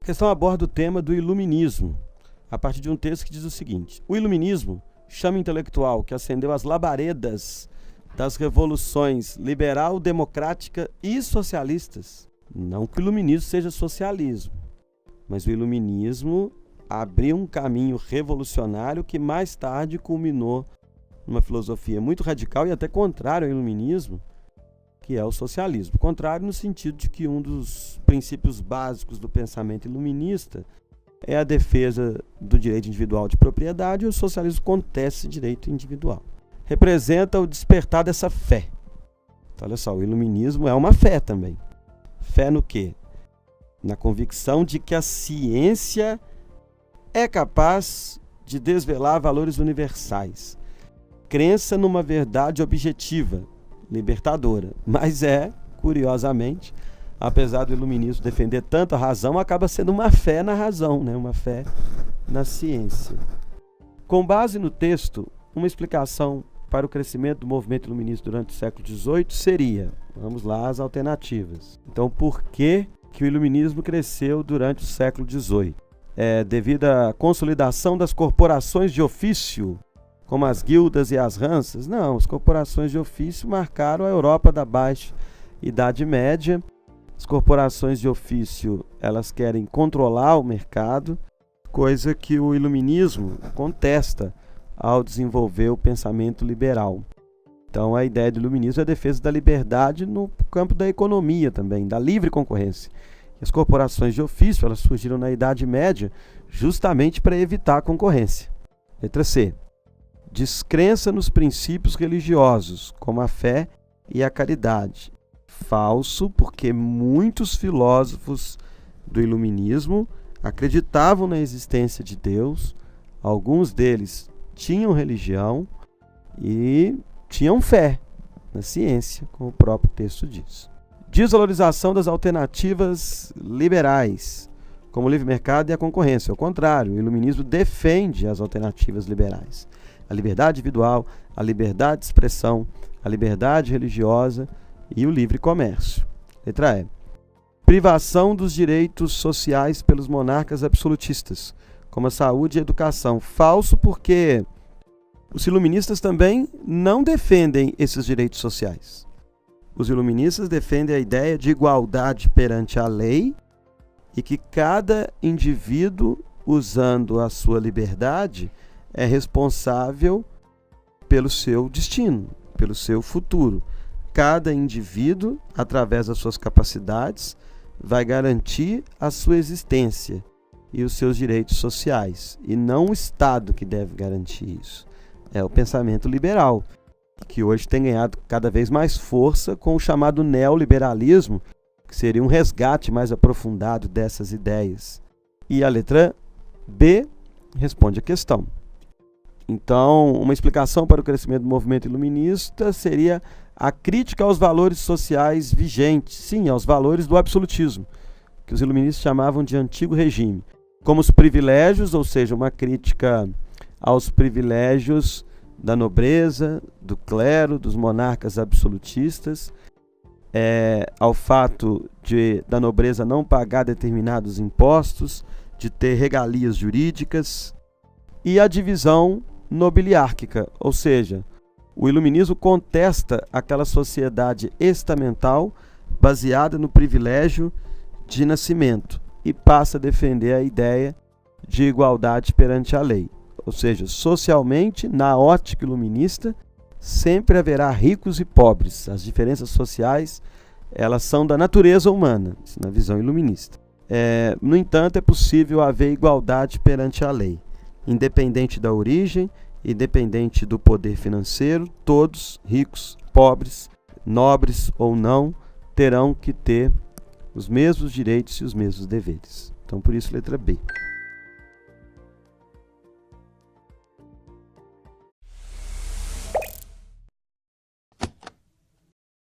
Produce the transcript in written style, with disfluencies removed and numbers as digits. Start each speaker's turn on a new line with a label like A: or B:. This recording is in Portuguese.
A: A questão aborda o tema do iluminismo, a partir de um texto que diz o seguinte: o iluminismo chama intelectual que acendeu as labaredas das revoluções liberal, democrática e socialistas. Não que o iluminismo seja socialismo, mas o iluminismo abriu um caminho revolucionário que mais tarde culminou numa filosofia muito radical e até contrário ao iluminismo, que é o socialismo. Contrário no sentido de que um dos princípios básicos do pensamento iluminista é a defesa do direito individual de propriedade, e o socialismo contesta esse direito individual. Representa o despertar dessa fé. Então, olha só, o iluminismo é uma fé também. Fé no quê? Na convicção de que a ciência é capaz de desvelar valores universais. Crença numa verdade objetiva, libertadora. Mas curiosamente, apesar do iluminismo defender tanto a razão, acaba sendo uma fé na razão, né? Uma fé na ciência. Com base no texto, uma explicação para o crescimento do movimento iluminista durante o século XVIII seria, vamos lá, as alternativas. Então, por que o iluminismo cresceu durante o século XVIII? Devido à consolidação das corporações de ofício, como as guildas e as ranças? Não, as corporações de ofício marcaram a Europa da Baixa Idade Média. As corporações de ofício, elas querem controlar o mercado, coisa que o iluminismo contesta ao desenvolver o pensamento liberal. Então, a ideia do iluminismo é a defesa da liberdade no campo da economia também, da livre concorrência. E as corporações de ofício, elas surgiram na Idade Média justamente para evitar a concorrência. Letra C. Descrença nos princípios religiosos, como a fé e a caridade. Falso, porque muitos filósofos do iluminismo acreditavam na existência de Deus, alguns deles tinham religião e tinham fé na ciência, como o próprio texto diz. Desvalorização das alternativas liberais, como o livre mercado e a concorrência. Ao contrário, o iluminismo defende as alternativas liberais. A liberdade individual, a liberdade de expressão, a liberdade religiosa e o livre comércio. Letra E. Privação dos direitos sociais pelos monarcas absolutistas, como a saúde e a educação. Falso, porque os iluministas também não defendem esses direitos sociais. Os iluministas defendem a ideia de igualdade perante a lei e que cada indivíduo, usando a sua liberdade, é responsável pelo seu destino, pelo seu futuro. Cada indivíduo, através das suas capacidades, vai garantir a sua existência e os seus direitos sociais, e não o Estado que deve garantir isso. É o pensamento liberal, que hoje tem ganhado cada vez mais força com o chamado neoliberalismo, que seria um resgate mais aprofundado dessas ideias. E a letra B responde a questão. Então, uma explicação para o crescimento do movimento iluminista seria a crítica aos valores sociais vigentes, sim, aos valores do absolutismo, que os iluministas chamavam de antigo regime, como os privilégios, ou seja, uma crítica aos privilégios da nobreza, do clero, dos monarcas absolutistas, ao fato da nobreza não pagar determinados impostos, de ter regalias jurídicas, e a divisão nobiliárquica, ou seja, o iluminismo contesta aquela sociedade estamental baseada no privilégio de nascimento e passa a defender a ideia de igualdade perante a lei. Ou seja, socialmente, na ótica iluminista, sempre haverá ricos e pobres. As diferenças sociais, elas são da natureza humana, na visão iluminista. No entanto, é possível haver igualdade perante a lei. Independente da origem, independente do poder financeiro, todos, ricos, pobres, nobres ou não, terão que ter os mesmos direitos e os mesmos deveres. Então, por isso, letra B.